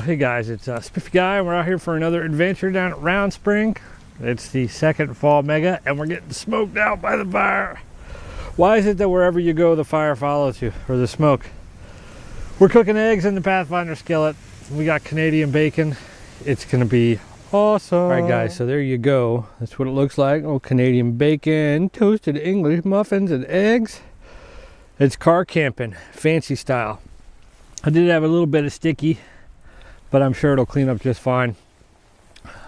Hey guys, it's Spiffyguy. We're out here for another adventure down at Round Spring. It's the second fall mega, and we're getting smoked out by the fire. Why is it that wherever you go, the fire follows you, or the smoke? We're cooking eggs in the Pathfinder skillet. We got Canadian bacon. It's gonna be awesome. All right, guys, so there you go. That's what it looks like. Oh, Canadian bacon, toasted English muffins, and eggs. It's car camping, fancy style. I did have a little bit of sticky, but I'm sure it'll clean up just fine.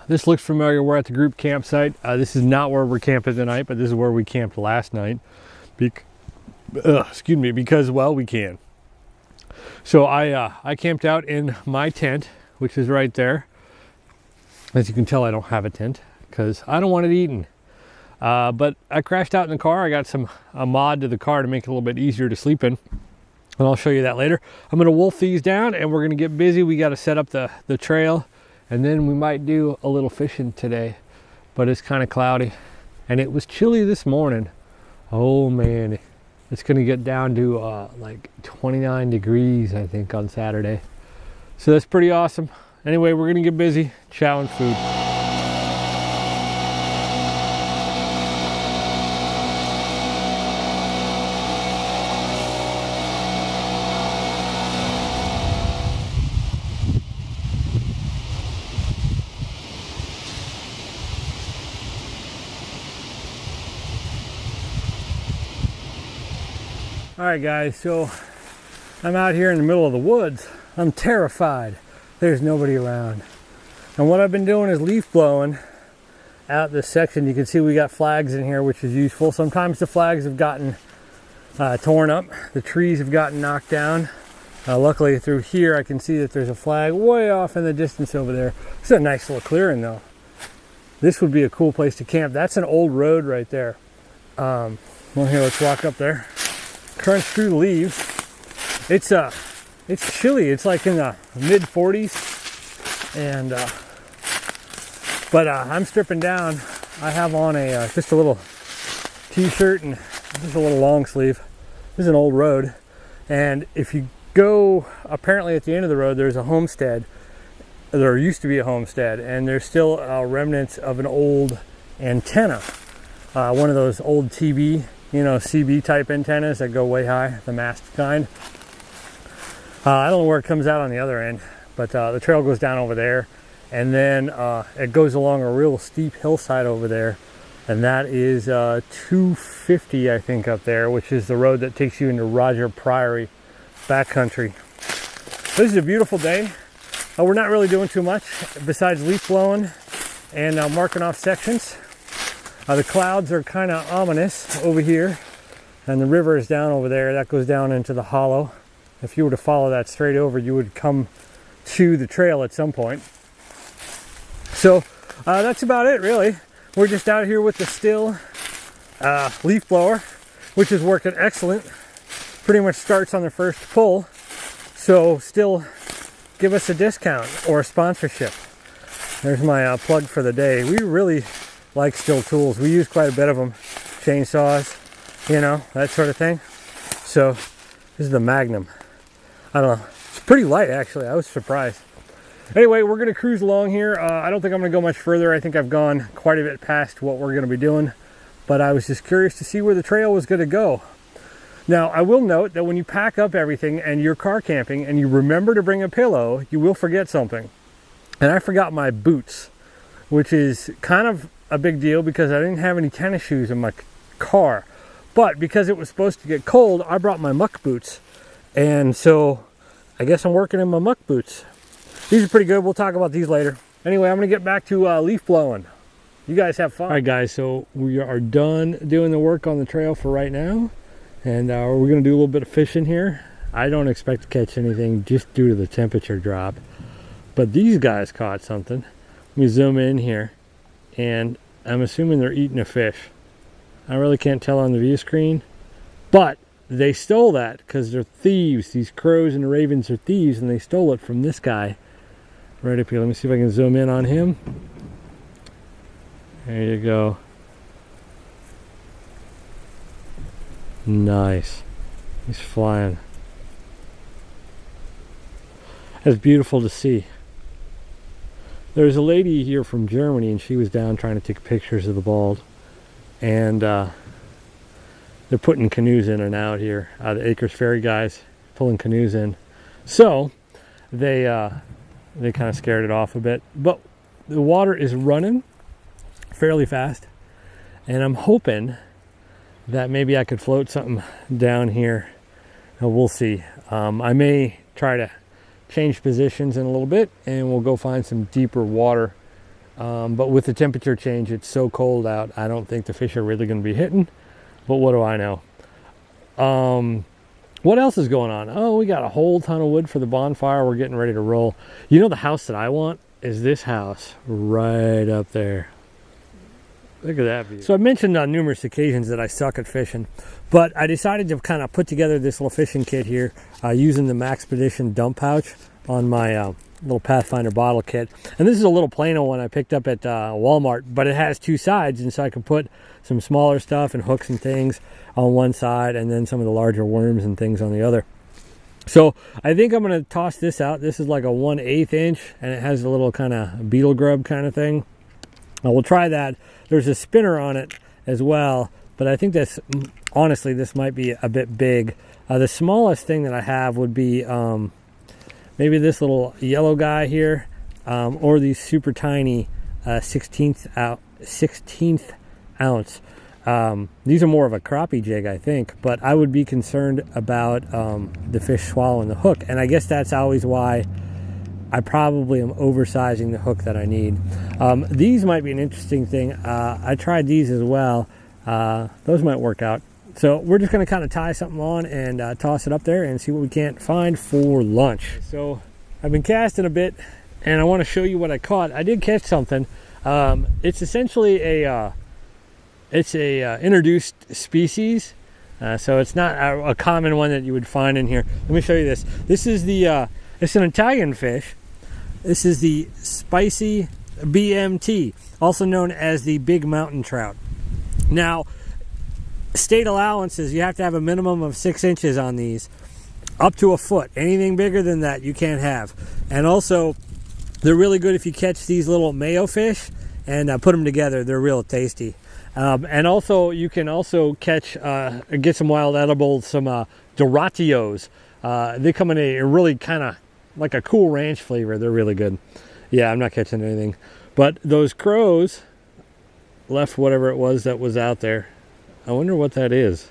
This looks familiar. We're at the group campsite. This is not where we're camping tonight, but this is where we camped last night. Excuse me, because, well, we can. So I camped out in my tent, which is right there. As you can tell, I don't have a tent because I don't want it eaten. But I crashed out in the car. I got a mod to the car to make it a little bit easier to sleep in. And I'll show you that later. I'm gonna wolf these down and we're gonna get busy. We gotta set up the trail, and then we might do a little fishing today, but it's kind of cloudy and it was chilly this morning. Oh man, it's gonna get down to like 29 degrees, I think, on Saturday. So that's pretty awesome. Anyway, we're gonna get busy chowing food. All right, guys, so I'm out here in the middle of the woods. I'm terrified. There's nobody around. And what I've been doing is leaf blowing out this section. You can see we got flags in here, which is useful. Sometimes the flags have gotten torn up. The trees have gotten knocked down. Luckily through here, I can see that there's a flag way off in the distance over there. It's a nice little clearing though. This would be a cool place to camp. That's an old road right there. Well, here, let's walk up there. Crunch through the leaves. It's chilly. It's like in the mid 40s, and but I'm stripping down. I have on a just a little t-shirt and just a little long sleeve. This is an old road, and if you go, apparently at the end of the road there's a homestead. There used to be a homestead, and there's still remnants of an old antenna, one of those old TV, you know, CB type antennas that go way high, the mast kind. I don't know where it comes out on the other end, but the trail goes down over there, and then it goes along a real steep hillside over there, and that is 250, I think, up there, which is the road that takes you into Roger Priory backcountry. This is a beautiful day. We're not really doing too much besides leaf blowing and marking off sections. The clouds are kind of ominous over here, and the river is down over there. That goes down into the hollow. If you were to follow that straight over, you would come to the trail at some point. So that's about it, really. We're just out here with the Stihl leaf blower, which is working excellent. Pretty much starts on the first pull. So Stihl, give us a discount or a sponsorship. There's my plug for the day. We really like Stihl tools. We use quite a bit of them. Chainsaws, you know, that sort of thing. So this is the Magnum. I don't know. It's pretty light, actually. I was surprised. Anyway, we're going to cruise along here. I don't think I'm going to go much further. I think I've gone quite a bit past what we're going to be doing. But I was just curious to see where the trail was going to go. Now, I will note that when you pack up everything and you're car camping and you remember to bring a pillow, you will forget something. And I forgot my boots, which is kind of a big deal because I didn't have any tennis shoes in my car. But because it was supposed to get cold, I brought my muck boots. And so I guess I'm working in my muck boots. These are pretty good. We'll talk about these later. Anyway, I'm going to get back to leaf blowing. You guys have fun. All right, guys, so we are done doing the work on the trail for right now. And we're going to do a little bit of fishing here. I don't expect to catch anything just due to the temperature drop. But these guys caught something. Let me zoom in here. And I'm assuming they're eating a fish. I really can't tell on the view screen. But they stole that because they're thieves. These crows and the ravens are thieves, and they stole it from this guy right up here. Let me see if I can zoom in on him. There you go. Nice. He's flying. That's beautiful to see. There's a lady here from Germany, and she was down trying to take pictures of the bald. And they're putting canoes in and out here. The Acres Ferry guys pulling canoes in. So they kind of scared it off a bit. But the water is running fairly fast. And I'm hoping that maybe I could float something down here. We'll see. I may try to change positions in a little bit, and we'll go find some deeper water. But with the temperature change, it's so cold out, I don't think the fish are really going to be hitting. But what do I know? What else is going on? Oh, we got a whole ton of wood for the bonfire. We're getting ready to roll. You know, the house that I want is this house right up there. Look at that view. So I mentioned on numerous occasions that I suck at fishing, but I decided to kind of put together this little fishing kit here using the Maxpedition dump pouch on my little Pathfinder bottle kit. And this is a little Plano one I picked up at Walmart, but it has two sides, and so I can put some smaller stuff and hooks and things on one side, and then some of the larger worms and things on the other. So I think I'm going to toss this out. This is like a 1/8 inch, and it has a little kind of beetle grub kind of thing. We'll try that. There's a spinner on it as well, but I think this, honestly, this might be a bit big. The smallest thing that I have would be maybe this little yellow guy here, or these super tiny 16th ounce. These are more of a crappie jig, I think, but I would be concerned about the fish swallowing the hook, and I guess that's always why I probably am oversizing the hook that I need. These might be an interesting thing. I tried these as well. Those might work out. So we're just going to kind of tie something on and toss it up there and see what we can't find for lunch. So I've been casting a bit, and I want to show you what I caught. I did catch something. It's essentially a introduced species. So it's not a common one that you would find in here. Let me show you this. This is the it's an Italian fish. This is the spicy BMT, also known as the big mountain trout. Now, state allowances, you have to have a minimum of 6 inches on these, up to a foot. Anything bigger than that, you can't have. And also, they're really good if you catch these little mayo fish and put them together. They're real tasty. And also, you can also catch, get some wild edibles, some Doratios. They come in a really kind of like a Cool Ranch flavor. They're really good. Yeah, I'm not catching anything. But those crows left whatever it was that was out there. I wonder what that is.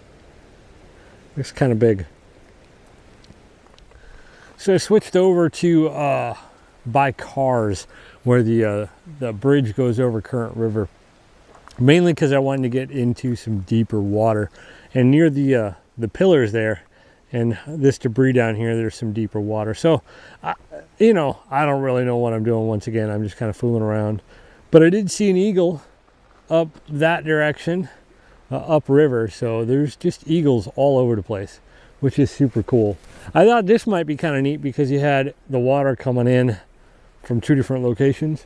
Looks kind of big. So I switched over to by cars, where the bridge goes over Current River. Mainly because I wanted to get into some deeper water. And near the pillars there, and this debris down here, there's some deeper water. So, you know, I don't really know what I'm doing. Once again, I'm just kind of fooling around. But I did see an eagle up that direction, upriver. So there's just eagles all over the place, which is super cool. I thought this might be kind of neat because you had the water coming in from two different locations.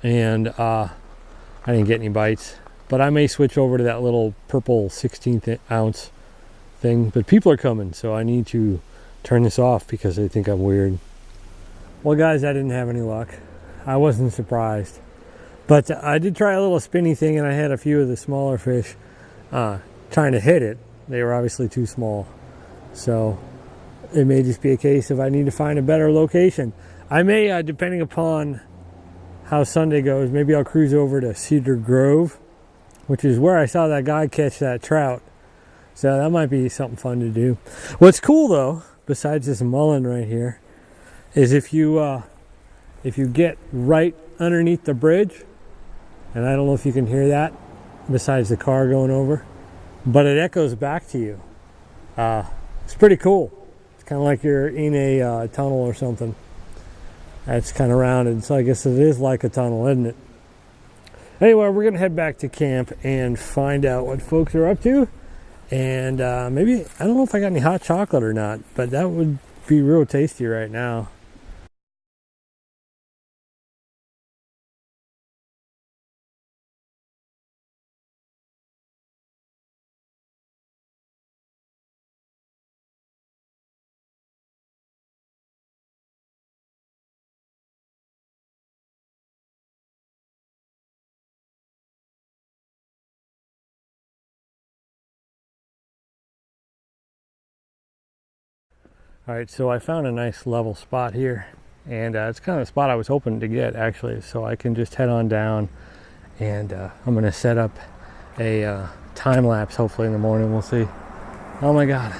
And I didn't get any bites. But I may switch over to that little purple 16th ounce thing. But people are coming, so I need to turn this off because they think I'm weird. Well, guys, I didn't have any luck. I wasn't surprised. But I did try a little spinny thing, and I had a few of the smaller fish trying to hit it. They were obviously too small. So it may just be a case of I need to find a better location. I may, depending upon how Sunday goes, maybe I'll cruise over to Cedar Grove, which is where I saw that guy catch that trout. So that might be something fun to do. What's cool though, besides this mullen right here, is if you get right underneath the bridge, and I don't know if you can hear that, besides the car going over, but it echoes back to you. It's pretty cool. It's kind of like you're in a tunnel or something. It's kind of rounded, so I guess it is like a tunnel, isn't it? Anyway, we're going to head back to camp and find out what folks are up to. And maybe, I don't know if I got any hot chocolate or not, but that would be real tasty right now. All right, so I found a nice level spot here, and it's kind of the spot I was hoping to get actually, so I can just head on down, and I'm gonna set up a time lapse hopefully in the morning. We'll see. Oh my God,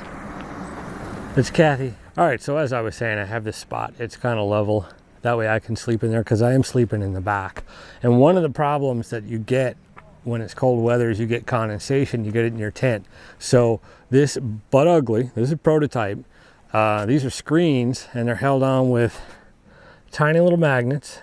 it's Kathy. All right, so as I was saying, I have this spot. It's kind of level. That way I can sleep in there because I am sleeping in the back. And one of the problems that you get when it's cold weather is you get condensation. You get it in your tent. So this Butt Ugly, this is a prototype. These are screens, and they're held on with tiny little magnets.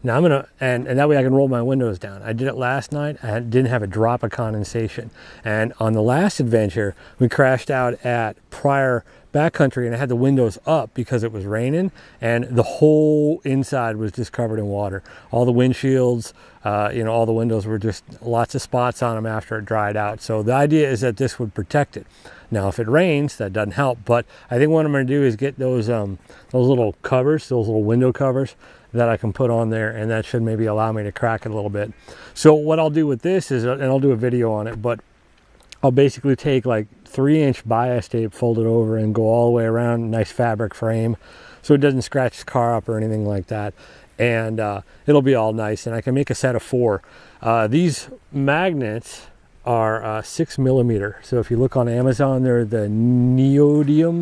Now I'm gonna, and that way I can roll my windows down. I did it last night. I didn't have a drop of condensation. And on the last adventure, we crashed out at Prior Backcountry, and I had the windows up because it was raining, and the whole inside was just covered in water. All the windshields, you know, all the windows were just lots of spots on them after it dried out. So the idea is that this would protect it. Now, if it rains, that doesn't help. But I think what I'm going to do is get those little covers, those little window covers that I can put on there, and that should maybe allow me to crack it a little bit. So what I'll do with this is, and I'll do a video on it, but I'll basically take like 3-inch bias tape, fold it over, and go all the way around, nice fabric frame, so it doesn't scratch the car up or anything like that. And it'll be all nice, and I can make a set of 4. These magnets are 6 millimeter. So if you look on Amazon, they're the neodymium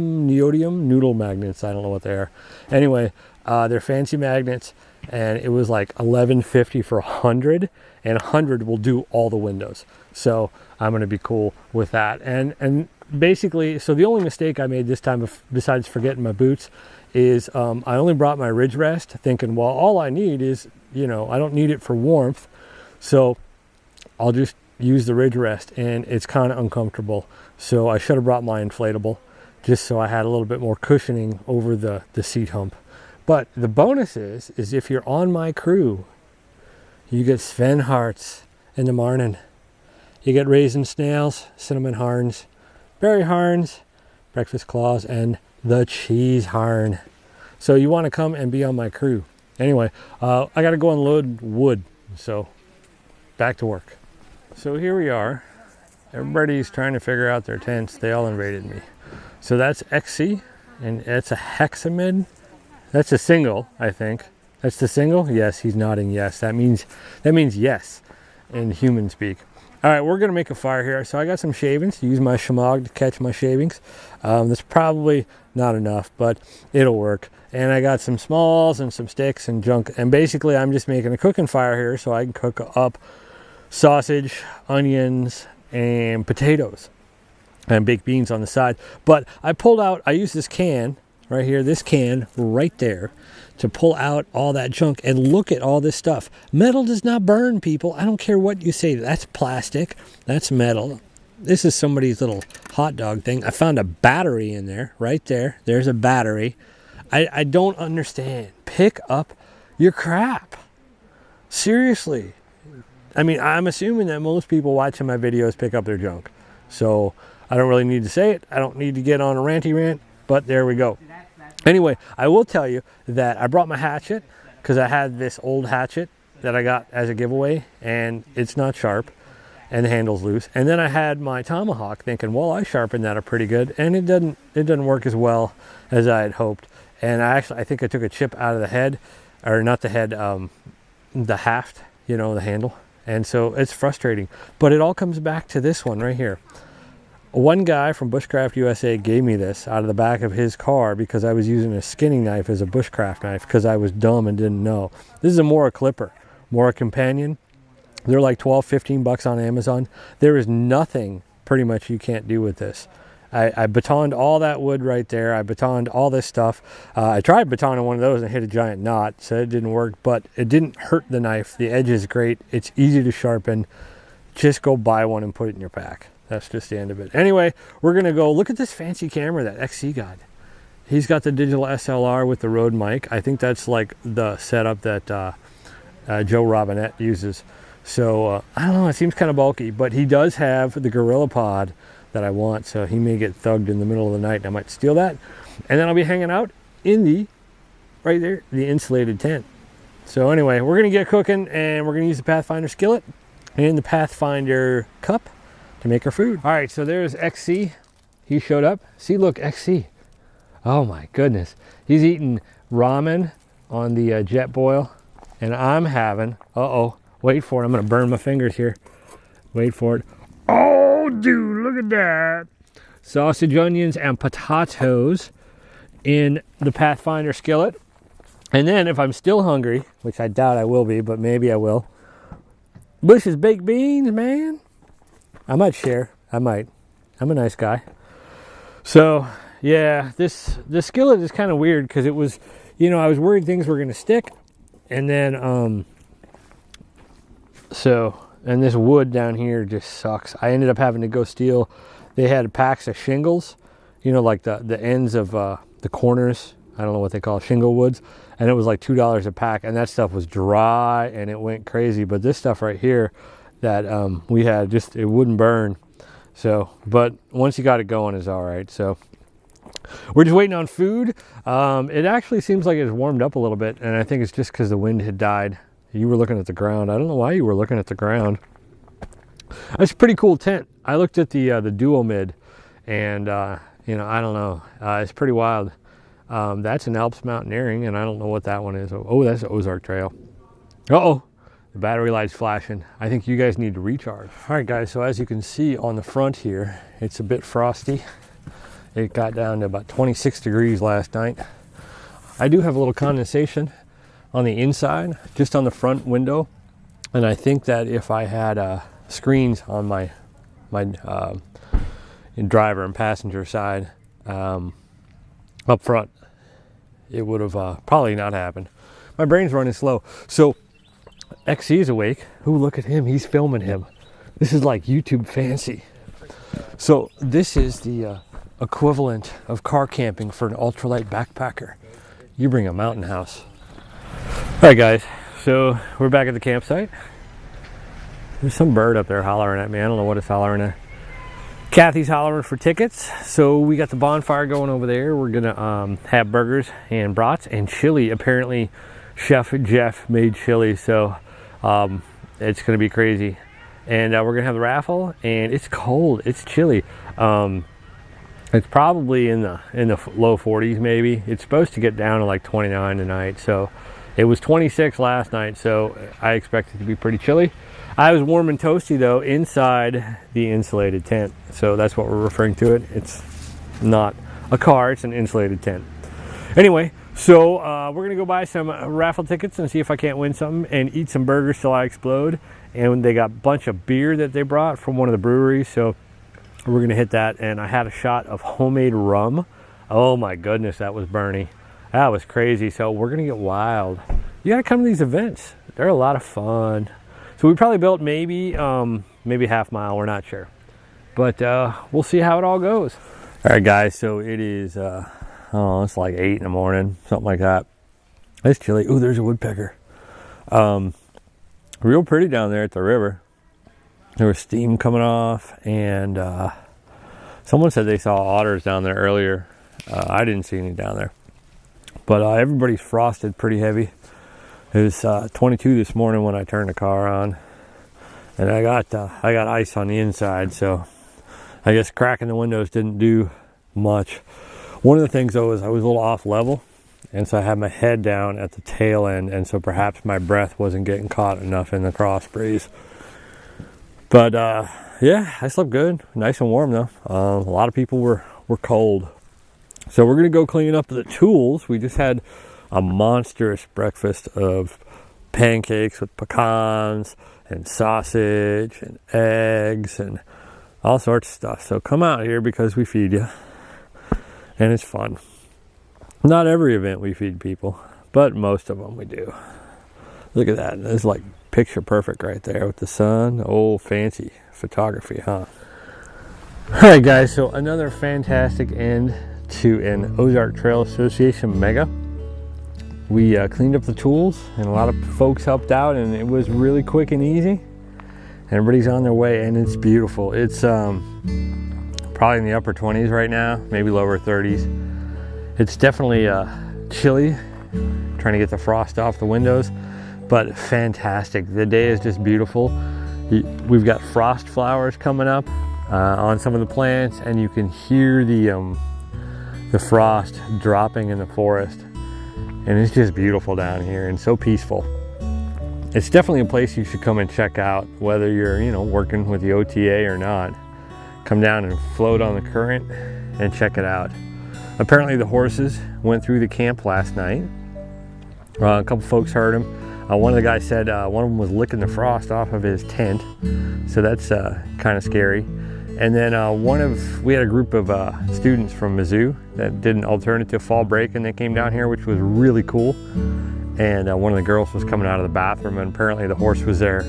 noodle magnets. I don't know what they are. Anyway, they're fancy magnets, and it was like $11.50 for 100, and 100 will do all the windows. So I'm going to be cool with that. And basically, so the only mistake I made this time, besides forgetting my boots, is I only brought my ridge rest, thinking, well, all I need is, you know, I don't need it for warmth, so I'll just use the ridge rest, and it's kind of uncomfortable. So I should have brought my inflatable, just so I had a little bit more cushioning over the seat hump. But the bonus is if you're on my crew, you get Sven hearts in the morning. You get raisin snails, cinnamon harns, berry harns, breakfast claws, and the cheese harn. So you want to come and be on my crew. Anyway, I got to go unload wood, so back to work. So here we are. Everybody's trying to figure out their tents. They all invaded me. So that's XC, and it's a hexamid. That's a single, I think. That's the single? Yes, he's nodding yes. That means yes in human speak. All right, we're gonna make a fire here. So I got some shavings, use my shemagh to catch my shavings. That's probably not enough, but it'll work. And I got some smalls and some sticks and junk. And basically I'm just making a cooking fire here so I can cook up sausage, onions, and potatoes, and baked beans on the side. But I used this can right here, this can right there, to pull out all that junk. And look at all this stuff. Metal does not burn, people. I don't care what you say. That's plastic. That's metal. This is somebody's little hot dog thing. I found a battery in there, right there. There's a battery. I don't understand. Pick up your crap. Seriously. I mean, I'm assuming that most people watching my videos pick up their junk. So I don't really need to say it. I don't need to get on a ranty rant, but there we go. Anyway, I will tell you that I brought my hatchet because I had this old hatchet that I got as a giveaway, and it's not sharp and the handle's loose. And then I had my tomahawk, thinking, well, I sharpened that up pretty good, and it doesn't work as well as I had hoped. And I think I took a chip out of the head, or not the head, the haft, you know, the handle. And so it's frustrating, but it all comes back to this one right here. One guy from Bushcraft USA gave me this out of the back of his car because I was using a skinning knife as a bushcraft knife because I was dumb and didn't know. This is a Mora Clipper, Mora Companion. They're like $12-15 on Amazon. There is nothing pretty much you can't do with this. I batoned all that wood right there. I batoned all this stuff. I tried batoning one of those and hit a giant knot, so it didn't work, but it didn't hurt the knife. The edge is great. It's easy to sharpen. Just go buy one and put it in your pack. That's just the end of it. Anyway, we're going to go look at this fancy camera that XC got. He's got the digital SLR with the Rode mic. I think that's like the setup that Joe Robinette uses. So I don't know, it seems kind of bulky, but he does have the Gorilla Pod that I want, so he may get thugged in the middle of the night and I might steal that. And then I'll be hanging out in the, right there, the insulated tent. So anyway, we're going to get cooking, and we're going to use the Pathfinder skillet and the Pathfinder cup to make our food. All right, so there's XC. He showed up. See, look, XC. Oh my goodness. He's eating ramen on the jet boil, and I'm having, wait for it. I'm gonna burn my fingers here. Wait for it. Oh, dude, look at that. Sausage, onions, and potatoes in the Pathfinder skillet. And then if I'm still hungry, which I doubt I will be, but maybe I will, Bush's baked beans, man. I might share. I might. I'm a nice guy. So, yeah, this skillet is kind of weird because it was, I was worried things were going to stick. And then, and this wood down here just sucks. I ended up having to go steal, they had packs of shingles, like the ends of the corners. I don't know what they call it, shingle woods. And it was like $2 a pack. And that stuff was dry and it went crazy. But this stuff right here that we had, it wouldn't burn. So, but once you got it going, it's all right. So we're just waiting on food. It actually seems like it's warmed up a little bit. And I think it's just because the wind had died. You were looking at the ground. I don't know why you were looking at the ground. That's a pretty cool tent. I looked at the dual mid, and I don't know. It's pretty wild. That's an Alps Mountaineering, and I don't know what that one is. Oh, that's the Ozark Trail. Uh-oh, the battery light's flashing. I think you guys need to recharge. All right, guys, so as you can see on the front here, it's a bit frosty. It got down to about 26 degrees last night. I do have a little condensation on the inside, just on the front window. And I think that if I had screens on my driver and passenger side up front, it would have probably not happened. My brain's running slow. So XC is awake. Ooh, look at him. He's filming him. This is like YouTube fancy. So this is the equivalent of car camping for an ultralight backpacker. You bring a mountain house. All right, guys, so we're back at the campsite. There's some bird up there hollering at me. I don't know what it's hollering at. Kathy's hollering for tickets. So we got the bonfire going over there. We're gonna have burgers and brats and chili. Apparently Chef Jeff made chili, so it's gonna be crazy. And we're gonna have the raffle, and it's cold, it's chilly. It's probably in the low 40s maybe. It's supposed to get down to like 29 tonight, so it was 26 last night, so I expect it to be pretty chilly. I was warm and toasty though inside the insulated tent, so that's what we're referring to it. It's not a car, it's an insulated tent. Anyway, so we're gonna go buy some raffle tickets and see if I can't win something, and eat some burgers till I explode. And they got a bunch of beer that they brought from one of the breweries, so we're gonna hit that. And I had a shot of homemade rum. Oh my goodness, that was Bernie. That was crazy. So we're gonna get wild. You gotta come to these events. They're a lot of fun. So we probably built maybe half mile, we're not sure. But we'll see how it all goes. All right, guys, so it is, it's like 8 in the morning, something like that. It's chilly. Ooh, there's a woodpecker. Real pretty down there at the river. There was steam coming off, and someone said they saw otters down there earlier. I didn't see any down there. But everybody's frosted pretty heavy. It was 22 this morning when I turned the car on, and I got ice on the inside, so I guess cracking the windows didn't do much. One of the things though is I was a little off level, and so I had my head down at the tail end, and so perhaps my breath wasn't getting caught enough in the cross breeze. But yeah, I slept good, nice and warm though. A lot of people were cold. So we're gonna go clean up the tools. We just had a monstrous breakfast of pancakes with pecans and sausage and eggs and all sorts of stuff. So come out here because we feed you, and it's fun. Not every event we feed people, but most of them we do. Look at that. It's like picture perfect right there with the sun. Oh, fancy photography, huh? All right, guys, so another fantastic end to an Ozark Trail Association mega. We cleaned up the tools, and a lot of folks helped out, and it was really quick and easy. Everybody's on their way, and it's beautiful. It's probably in the upper 20s right now, maybe lower 30s. It's definitely chilly, trying to get the frost off the windows, but fantastic. The day is just beautiful. We've got frost flowers coming up on some of the plants, and you can hear the the frost dropping in the forest. And it's just beautiful down here and so peaceful. It's definitely a place you should come and check out, whether you're, you know, working with the OTA or not. Come down and float on the current and check it out. Apparently the horses went through the camp last night. A couple folks heard them. One of the guys said one of them was licking the frost off of his tent. So that's kind of scary. And then we had a group of students from Mizzou that did an alternative fall break, and they came down here, which was really cool. And one of the girls was coming out of the bathroom, and apparently the horse was there,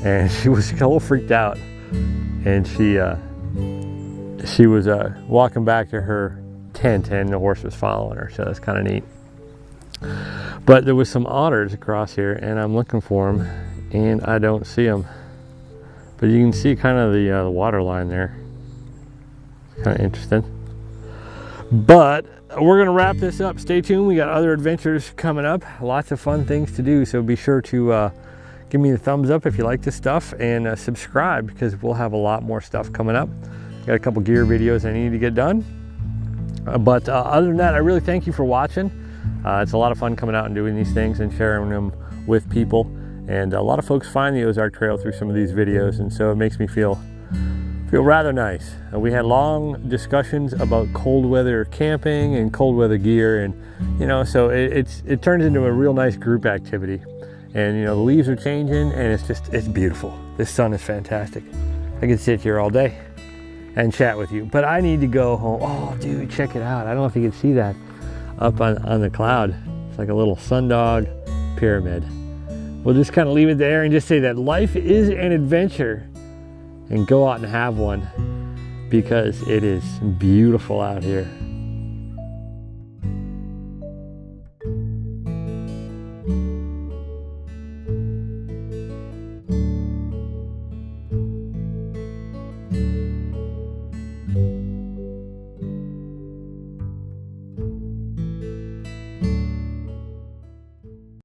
and she was a little freaked out. And she was walking back to her tent, and the horse was following her, so that's kind of neat. But there was some otters across here, and I'm looking for them, and I don't see them. But you can see kind of the water line there. Kind of interesting. But we're gonna wrap this up. Stay tuned, we got other adventures coming up. Lots of fun things to do, so be sure to give me the thumbs up if you like this stuff, and subscribe, because we'll have a lot more stuff coming up. Got a couple gear videos I need to get done. But other than that, I really thank you for watching. It's a lot of fun coming out and doing these things and sharing them with people. And a lot of folks find the Ozark Trail through some of these videos, and so it makes me feel rather nice. We had long discussions about cold weather camping and cold weather gear, and you know, so it turns into a real nice group activity. And you know, the leaves are changing, and it's beautiful. This sun is fantastic. I could sit here all day and chat with you, but I need to go home. Oh dude, check it out. I don't know if you can see that up on the cloud. It's like a little sundog pyramid. We'll just kind of leave it there and just say that life is an adventure, and go out and have one, because it is beautiful out here.